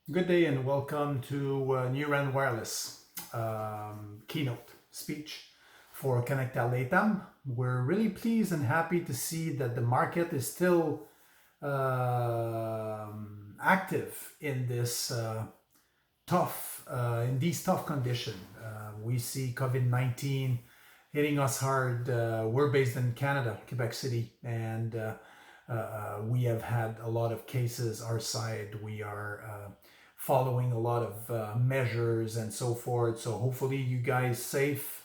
Good day and welcome to NuRAN Wireless keynote speech for Conecta Latam. We're really pleased and happy to see that the market is still active in this in these tough conditions. We see COVID-19 hitting us hard. We're based in Canada, Quebec City, and we have had a lot of cases our side. We are following a lot of measures and so forth. So hopefully you guys safe.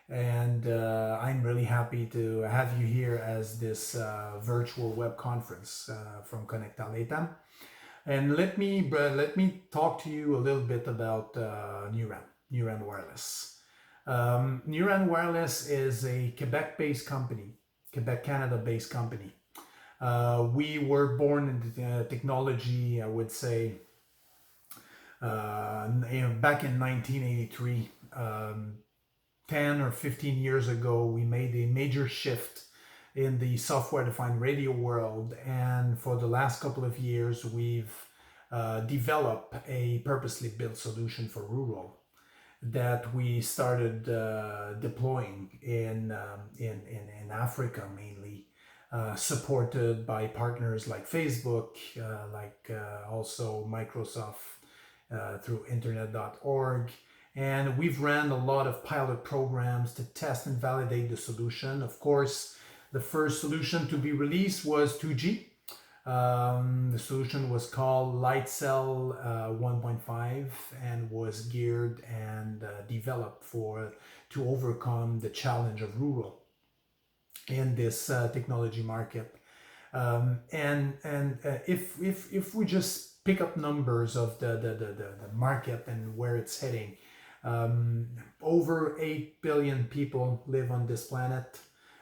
And I'm really happy to have you here as this virtual web conference from Conecta Latam. And let me talk to you a little bit about NuRAN Wireless. NuRAN Wireless is a Quebec-based company, Quebec, Canada-based company. We were born in the technology, I would say, back in 1983. 10 or 15 years ago, we made a major shift in the software-defined radio world, and for the last couple of years, we've developed a purposely built solution for rural that we started deploying in Africa mainly, supported by partners like Facebook, also Microsoft through internet.org. And we've ran a lot of pilot programs to test and validate the solution. Of course, the first solution to be released was 2G. The solution was called Lightcell 1.5 and was geared and developed to overcome the challenge of rural in this technology market. If we just pick up numbers of the market and where it's heading, over 8 billion people live on this planet.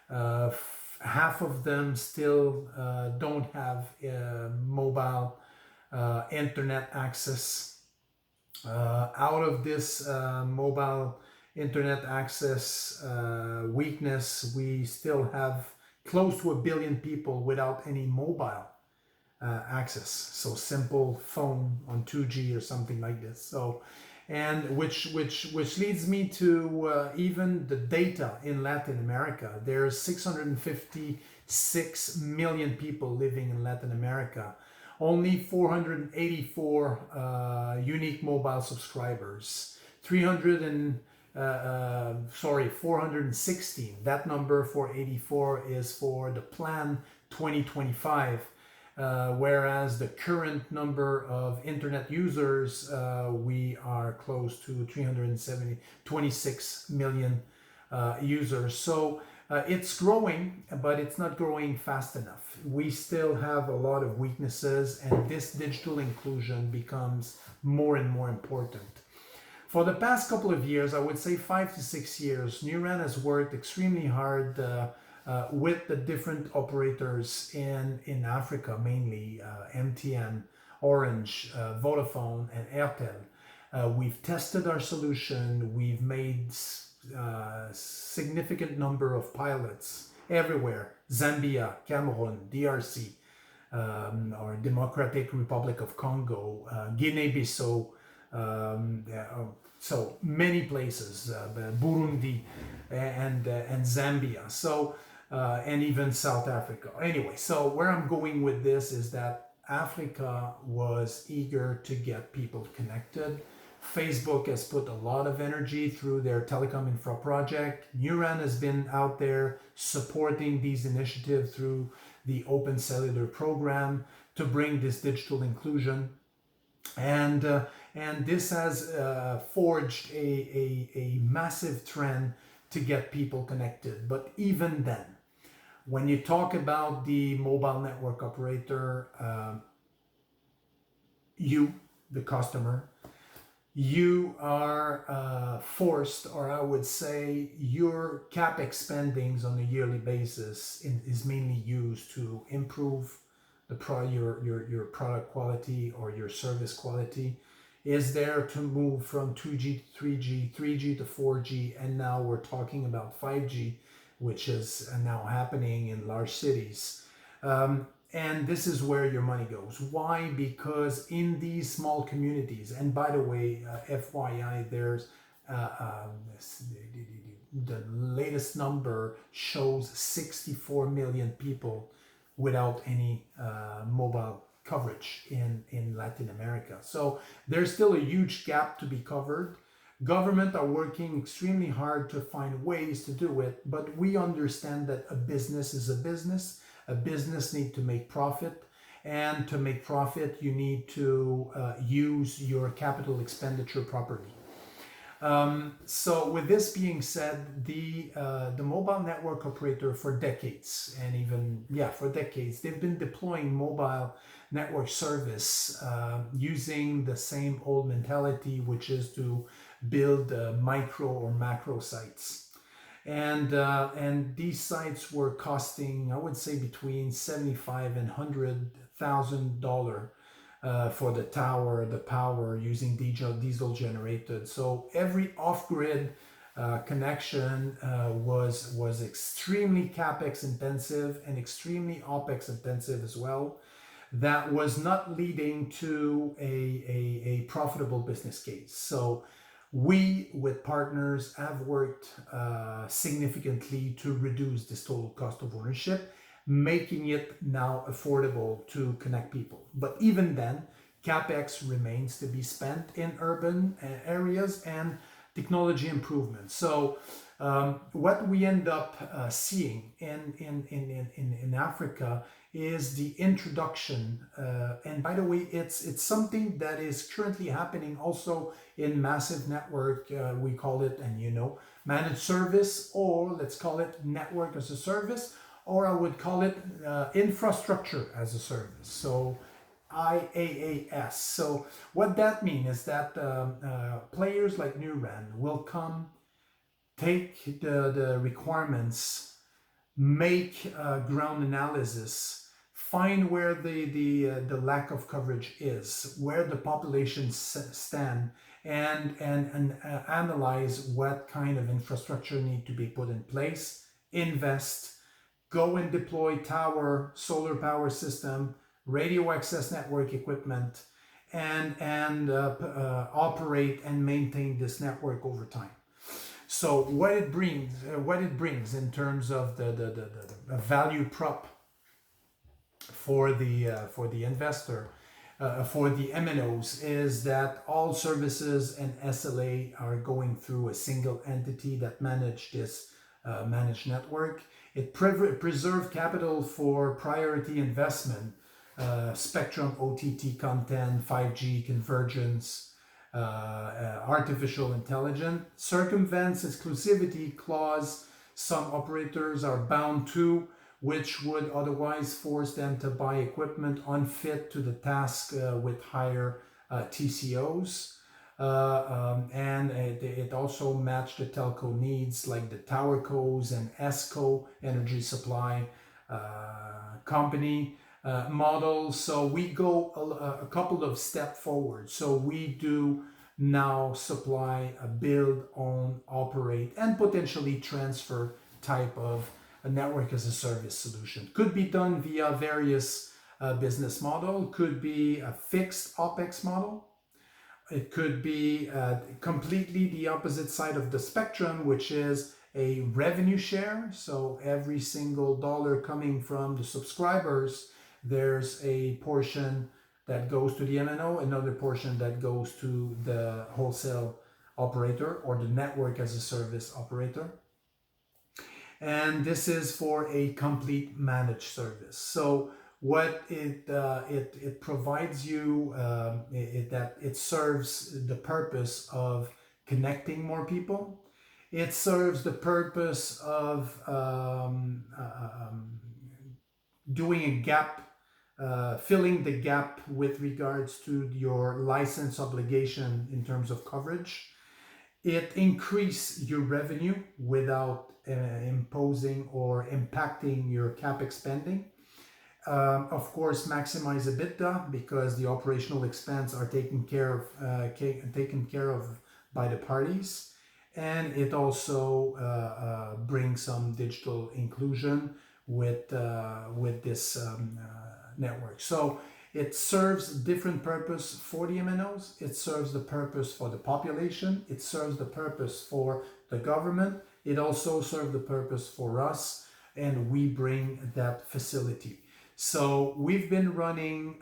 Half of them still don't have mobile internet access. Out of this mobile internet access weakness, we still have close to 1 billion people without any mobile access. So simple phone on 2G or something like this. So, and which leads me to even the data in Latin America. There's 656 million people living in Latin America. Only 484 unique mobile subscribers. 416. That number 484 is for the plan 2025. Whereas the current number of internet users, we are close to 26 million users. So it's growing, but it's not growing fast enough. We still have a lot of weaknesses, and this digital inclusion becomes more and more important. For the past couple of years, I would say 5 to 6 years, NuRAN has worked extremely hard with the different operators in Africa, mainly MTN, Orange, Vodafone, and Airtel. We've tested our solution. We've made significant number of pilots everywhere: Zambia, Cameroon, DRC, or Democratic Republic of Congo, Guinea-Bissau, so many places, Burundi and Zambia. So and even South Africa. Anyway, so where I'm going with this is that Africa was eager to get people connected. Facebook has put a lot of energy through their telecom infra project. NuRAN has been out there supporting these initiatives through the Open Cellular program to bring this digital inclusion. And this has forged a massive trend to get people connected. But even then, when you talk about the mobile network operator, you, the customer, you are forced, or I would say your CapEx spendings on a yearly basis is mainly used to improve your product quality or your service quality. Is there to move from 2G to 3G, 3G to 4G, and now we're talking about 5G, which is now happening in large cities. And this is where your money goes. Why? Because in these small communities, and by the way, FYI, there's the latest number shows 64 million people without any mobile coverage in Latin America. So there's still a huge gap to be covered. Government are working extremely hard to find ways to do it, but we understand that a business is a business. A business needs to make profit, and to make profit, you need to use your capital expenditure properly. So with this being said, the mobile network operator for decades, and even for decades, they've been deploying mobile network service using the same old mentality, which is to build micro or macro sites. And these sites were costing, I would say, between $75,000 and $100,000 for the tower, the power, using diesel generated. So every off-grid connection was extremely capex intensive and extremely opex intensive as well. That was not leading to a profitable business case. So we, with partners, have worked significantly to reduce this total cost of ownership, making it now affordable to connect people. But even then, CapEx remains to be spent in urban areas and technology improvement. So what we end up seeing in Africa is the introduction, and by the way, it's something that is currently happening also in massive network. We call it, and managed service, or let's call it network as a service, or I would call it infrastructure as a service. So IaaS. So what that means is that players like NuRAN will come, take the requirements, make ground analysis, find where the lack of coverage is, where the population stand, and analyze what kind of infrastructure need to be put in place, invest, go and deploy tower, solar power system, radio access network equipment, and operate and maintain this network over time. So what it brings in terms of the value prop for the investor, for the MNOs, is that all services and SLA are going through a single entity that manage this managed network. It preserves capital for priority investment, spectrum, OTT content, 5G convergence, artificial intelligence, circumvents exclusivity clause some operators are bound to, which would otherwise force them to buy equipment unfit to the task with higher TCOs. And it also matched the telco needs, like the towercos and ESCO, energy supply company model. So we go a couple of steps forward. So we do now supply a build, own, operate, and potentially transfer type of a network as a service solution. Could be done via various business model, could be a fixed OpEx model. It could be completely the opposite side of the spectrum, which is a revenue share. So every single dollar coming from the subscribers, there's a portion that goes to the MNO, another portion that goes to the wholesale operator or the network as a service operator. And this is for a complete managed service. So what it provides you, it serves the purpose of connecting more people. It serves the purpose of doing a gap, filling the gap with regards to your license obligation in terms of coverage. It increases your revenue without imposing or impacting your CapEx spending. Of course, maximize EBITDA because the operational expense are taken care of by the parties, and it also brings some digital inclusion with this network. So it serves different purpose for the MNOs. It serves the purpose for the population. It serves the purpose for the government. It also serves the purpose for us, and we bring that facility. So we've been running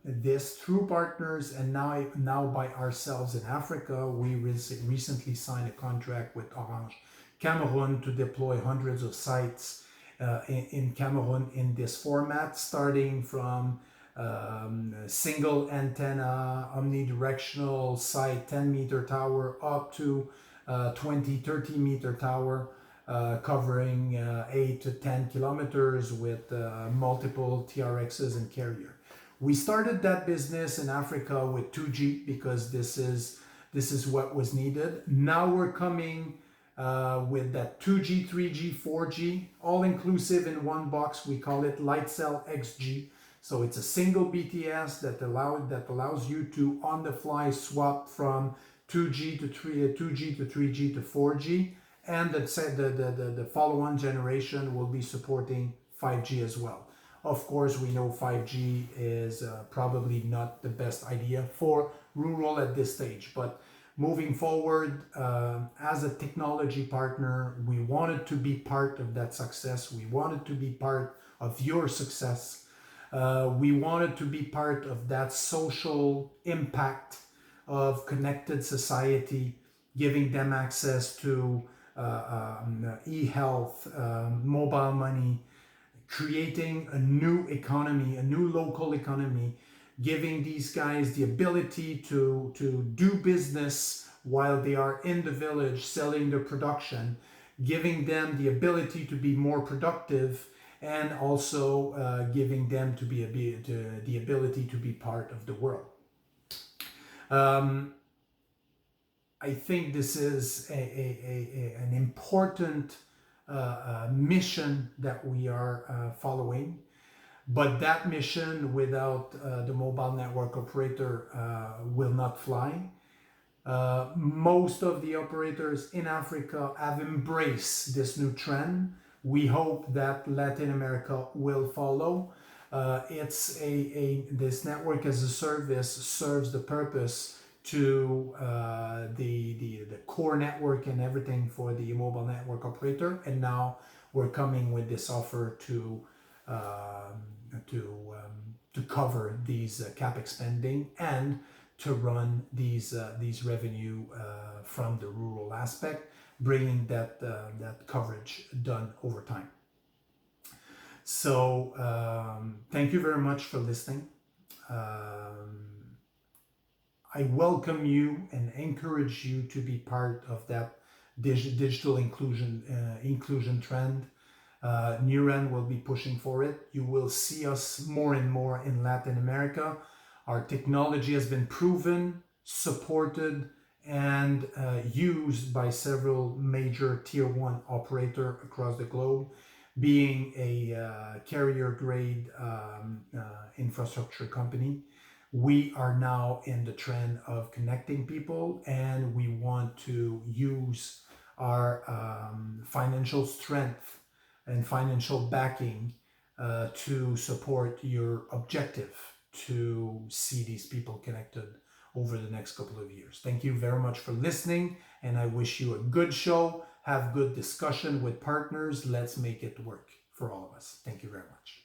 this through partners, and now by ourselves in Africa. We recently signed a contract with Orange Cameroon to deploy hundreds of sites in Cameroon in this format, starting from single antenna, omnidirectional site, 10-meter tower, up to 20, 30-meter tower, covering 8 to 10 kilometers with multiple TRXs and carrier. We started that business in Africa with 2G because this is what was needed. Now we're coming with that 2G, 3G, 4G, all inclusive in one box. We call it Lightcell XG. So it's a single BTS that allows you to on the fly swap from 2G to 3G to 4G, and the follow-on generation will be supporting 5G as well. Of course, we know 5G is probably not the best idea for rural at this stage, but moving forward, as a technology partner, we wanted to be part of that success. We wanted to be part of your success. We wanted to be part of that social impact of connected society, giving them access to e-health, mobile money, creating a new economy, a new local economy, giving these guys the ability to do business while they are in the village selling their production, giving them the ability to be more productive, and also giving them the ability to be part of the world. I think this is an important mission that we are following, but that mission without the mobile network operator will not fly. Most of the operators in Africa have embraced this new trend. We hope that Latin America will follow. This network as a service serves the purpose to the core network and everything for the mobile network operator, and now we're coming with this offer to cover these CapEx spending and to run these revenue from the rural aspect, bringing that coverage done over time. So thank you very much for listening. I welcome you and encourage you to be part of that digital inclusion trend. NuRAN will be pushing for it. You will see us more and more in Latin America. Our technology has been proven, supported, and used by several major tier 1 operator across the globe, being a carrier grade infrastructure company. We are now in the trend of connecting people, and we want to use our financial strength and financial backing to support your objective to see these people connected over the next couple of years. Thank you very much for listening, and I wish you a good show. Have good discussion with partners. Let's make it work for all of us. Thank you very much.